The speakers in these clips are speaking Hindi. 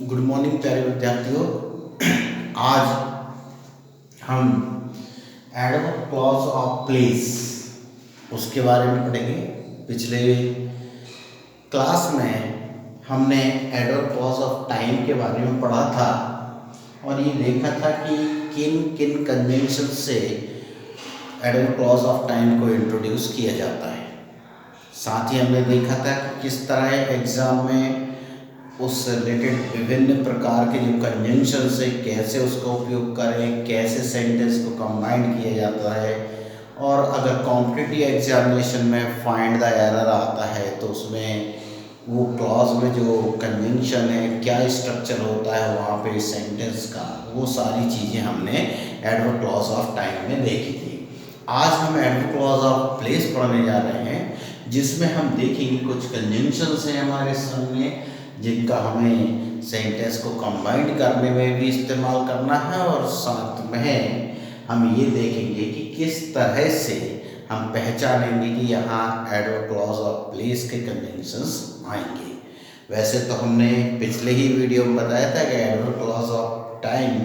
गुड मॉर्निंग प्यारे विद्यार्थियों। आज हम एडवर्ब क्लॉज ऑफ प्लेस उसके बारे में पढ़ेंगे। पिछले क्लास में हमने एडवर्ब क्लॉज ऑफ टाइम के बारे में पढ़ा था और ये देखा था कि किन किन कन्वेंशन से एडवर्ब क्लॉज ऑफ टाइम को इंट्रोड्यूस किया जाता है। साथ ही हमने देखा था कि किस तरह एग्ज़ाम में उससे रिलेटेड विभिन्न प्रकार के जो कंजंक्शंस है कैसे उसका उपयोग करें, कैसे सेंटेंस को कंबाइन किया जाता है, और अगर कॉम्पिटिटिव एग्जामिनेशन में फाइंड द एरर आता है तो उसमें वो क्लॉज में जो कंजंक्शन है क्या स्ट्रक्चर होता है वहाँ पे सेंटेंस का, वो सारी चीज़ें हमने एडवर्ब क्लॉज ऑफ टाइम में देखी थी। आज हम एडवर्ब क्लॉज ऑफ प्लेस पढ़ने जा रहे हैं जिसमें हम देखेंगे कुछ कंजंक्शंस हैं हमारे सामने जिनका हमें सेंटेंस को कंबाइन करने में भी इस्तेमाल करना है, और साथ में हम ये देखेंगे कि किस तरह से हम पहचानेंगे कि यहाँ एडवर्ब क्लॉज ऑफ प्लेस के कंजंक्शंस आएंगे। वैसे तो हमने पिछले ही वीडियो में बताया था कि एडवर्ब क्लॉज ऑफ टाइम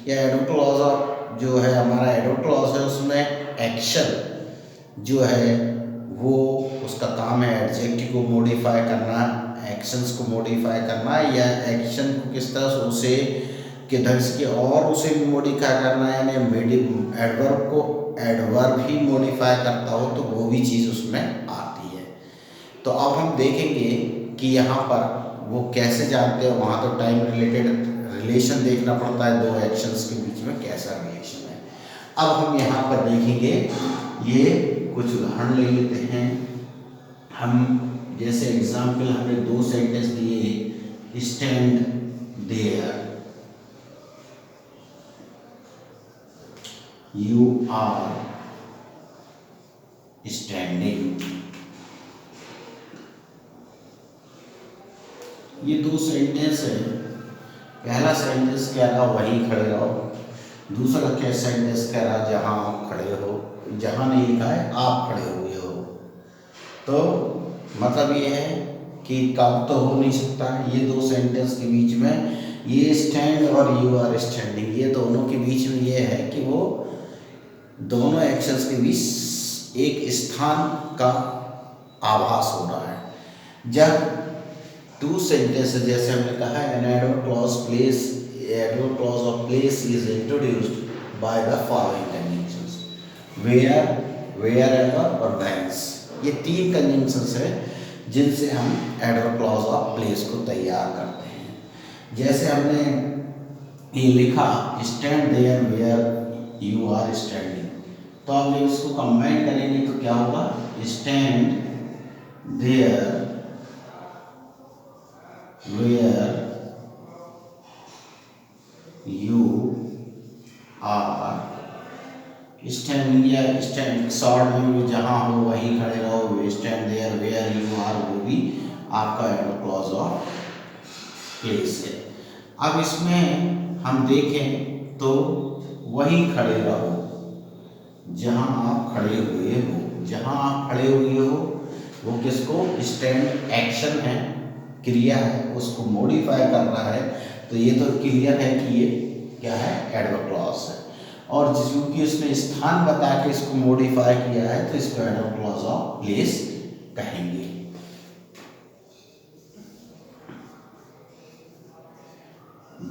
या एडवर्ब क्लॉज ऑफ जो है हमारा एडवर्ब क्लॉज है उसमें एक्शन जो है वो उसका काम है एडजेक्टिव को मॉडिफाई करना, एक्शंस को मॉडिफाई करना, या एक्शन को किस तरह से उसे किधर से और उसे भी मॉडिफाई करना, यानी एडवर्ब को एडवर्ब ही मॉडिफाई करता हो तो वो भी चीज़ उसमें आती है। तो अब हम देखेंगे कि यहाँ पर वो कैसे जानते हैं। वहाँ तो टाइम रिलेटेड रिलेशन देखना पड़ता है, दो एक्शंस के बीच में कैसा रिलेशन है। अब हम यहाँ पर देखेंगे, ये कुछ उदाहरण ले लेते हैं हम। जैसे एग्जाम्पल हमने दो सेंटेंस दिए, stand there, you are standing. ये दो सेंटेंस है। पहला सेंटेंस कह रहा वहीं खड़े रहो, दूसरा क्या सेंटेंस कह रहा जहां आप खड़े हो, जहां नहीं लिखा है आप खड़े हुए हो। तो मतलब ये है कि कब तो हो नहीं सकता ये दो सेंटेंस के बीच में, ये स्टैंड और यू आर स्टैंडिंग, ये दोनों के बीच में ये है कि वो दोनों एक्शंस के बीच एक स्थान का आभास हो रहा है। जब टू सेंटेंस जैसे हमने कहा an adverb clause of place is introduced by the following conjunctions, wherever और व्हेंस। ये तीन कंजंक्शंस है जिनसे हम एडवर्ब क्लॉज ऑफ प्लेस को तैयार करते हैं। जैसे हमने ये लिखा stand there where you are standing, तो अब ये उसको कंबाइन करेंगे तो क्या होगा, stand there where you are standing, या स्टैंड शॉर्ट में भी जहाँ हो वहीं खड़े रहो, stand there where you are वो भी आपका एडवर्ब क्लॉज ऑफ प्लेस है। अब इसमें हम देखें तो वहीं खड़े रहो जहाँ आप खड़े हुए हो, जहाँ आप खड़े हुए हो वो किसको, स्टैंड एक्शन है, क्रिया है, उसको मॉडिफाई कर रहा है। तो ये तो क्लियर है कि ये क्या है, एडवर्ब क्लॉज है। और क्योंकि उसने स्थान बता के इसको मॉडिफाई किया है तो इसको एडवर्ब क्लॉज ऑफ प्लेस कहेंगे।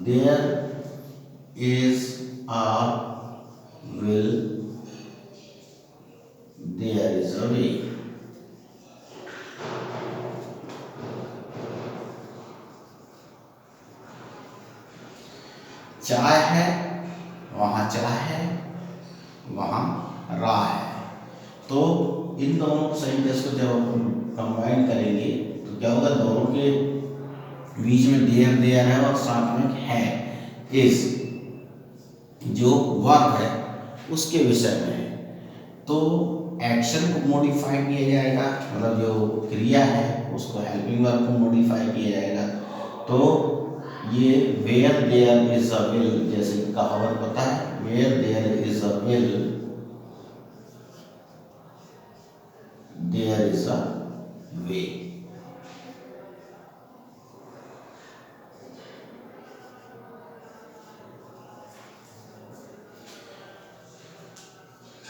There is a will, there is a way. चाय है वहाँ चाय है, वहाँ राह है। तो इन दोनों सेंटेंस को जब हम कंबाइन करेंगे तो क्या होगा, दोनों के बीच में देयर देयर है और साथ में है, इज जो वर्ब है उसके विषय में है। तो एक्शन को मॉडिफाई किया जाएगा, मतलब जो क्रिया है उसको हेल्पिंग वर्ब को मॉडिफाई किया जाएगा। तो ये where there is a will, जैसे कहावत पता है, where there is a will there is a way.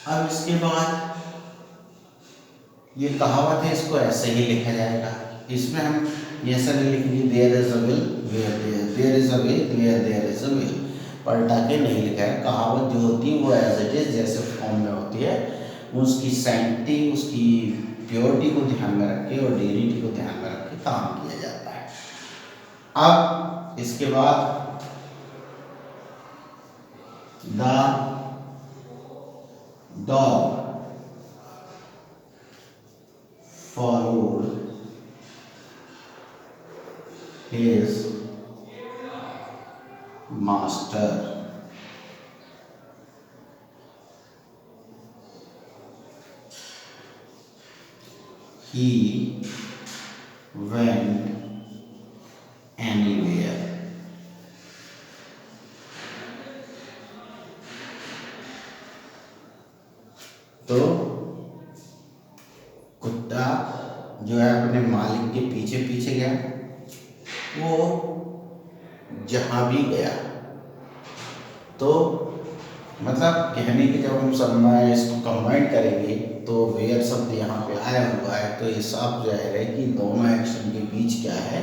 अब इसके बाद ये कहावत है, इसको ऐसे ही लिखा जाएगा। इसमें हम ये ऐसा नहीं लिखेंगे there is a will where there is a way where there is a will, पलटा के नहीं लिखा है। कहावत जो होती है वो एज इट इज जैसे फॉर्म में होती है, उसकी सैंक्टिटी, उसकी प्योरिटी को ध्यान में रख के और डिग्निटी को ध्यान में रख के काम किया जाता है। अब इसके बाद the dog followed his master. He went anywhere. तो कुत्ता जो है अपने मालिक के पीछे पीछे गया, वो जहाँ भी गया। तो मतलब कहने की जब हम समय इसको कंबाइन करेंगे तो वेयर शब्द यहाँ पे आया हुआ है, तो ये साफ जाहिर है कि दोनों एक्शन के बीच क्या है,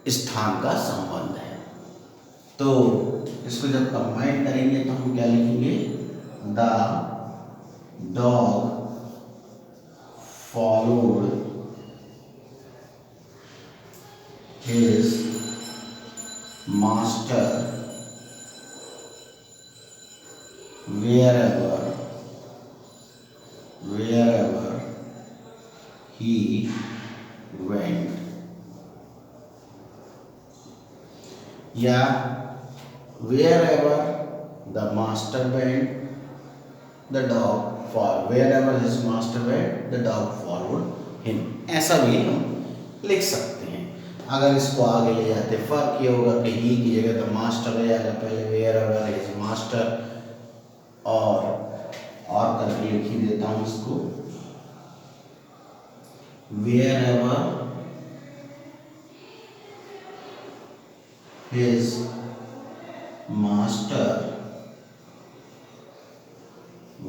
स्थान का संबंध है। तो इसको जब कंबाइन करेंगे तो हम क्या लिखेंगे, the dog followed his master wherever he went, या wherever the master went the dog followed, wherever his master went the dog followed him, ऐसा भी हम लिख सकते हैं। अगर इसको आगे ले जाते फर्क ये होगा कि ही की जगह तो मास्टर हो जाएगा, पहले wherever his master और करके लिख ही देता हूँ इसको, wherever his master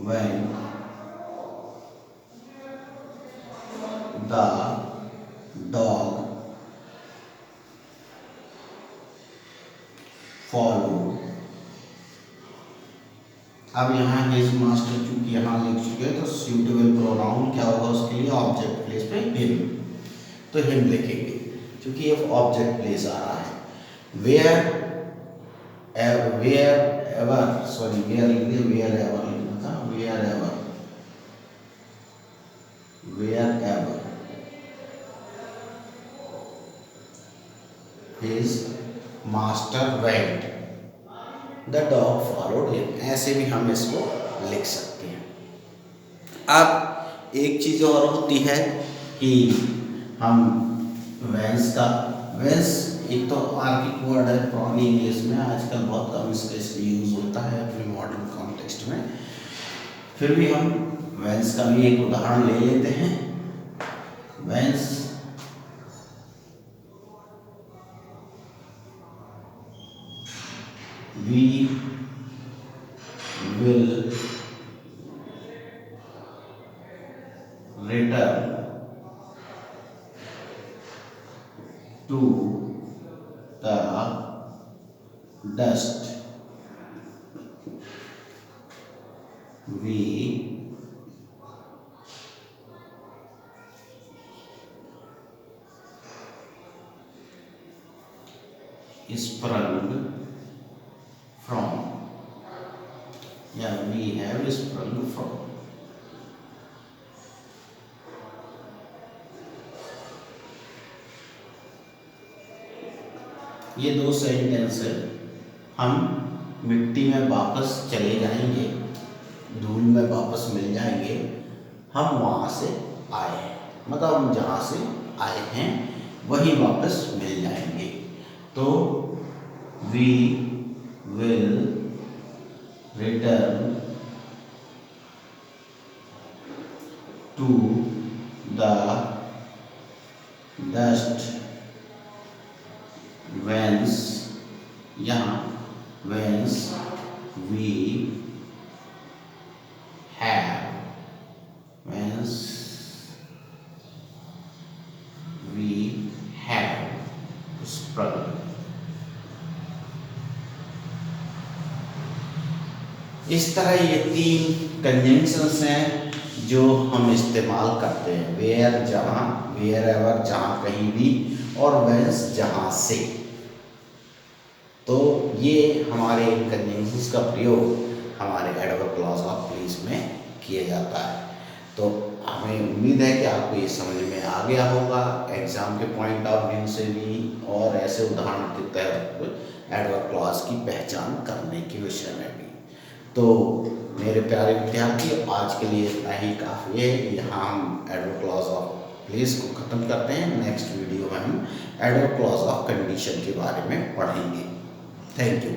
went the dog followed। अब यहाँ हिज मास्टर चूंकि यहाँ लिख चुके हैं तो सूटेबल प्रोनाउन क्या होगा उसके लिए, ऑब्जेक्ट प्लेस पे हिम, तो हिम लिखेंगे क्योंकि ये ऑब्जेक्ट प्लेस आ रहा है। वेयर एवर सॉरी वेयर लिखना था, wherever his master went the dog followed him, ऐसे भी हम इसको लिख सकते हैं। अब एक चीज़ और होती है कि हम वेंस एक तो आर्किक वर्ड है पुरानी इंग्लिश में, आजकल बहुत कम इसका इसलिए यूज़ होता है अपने मॉडर्न कॉन्टेक्स्ट में, फिर भी हम वेंस का भी एक उदाहरण ले लेते हैं। Whence we will return to the dust we sprung from, या we have sprung from। ये दो सेंटेंस है, हम मिट्टी में वापस चले जाएंगे, धूल में वापस मिल जाएंगे, हम वहाँ से आए हैं, मतलब हम जहाँ से आए हैं वही वापस मिल जाएंगे। तो we will return to the dust whence, यहाँ whence we have means we have struggled। इस तरह ये 3 कंजंक्शंस हैं जो हम इस्तेमाल करते हैं, वेयर जहाँ, वेयर एवर जहाँ कहीं भी, और वेंस जहाँ से। तो ये हमारे कंजंक्शंस का प्रयोग हमारे एडवर्ब क्लॉज ऑफ प्लेस में किया जाता है। तो हमें उम्मीद है कि आपको ये समझ में आ गया होगा एग्जाम के पॉइंट ऑफ व्यू से भी, और ऐसे उदाहरण के तहत एडवर्ब क्लॉज की पहचान करने के विषय में भी। तो मेरे प्यारे विद्यार्थी, आज के लिए इतना ही काफ़ी है। यहाँ हम एडवर्ब क्लॉज ऑफ प्लेस को ख़त्म करते हैं। नेक्स्ट वीडियो में हम एडवर्ब क्लॉज ऑफ कंडीशन के बारे में पढ़ेंगे। Thank you.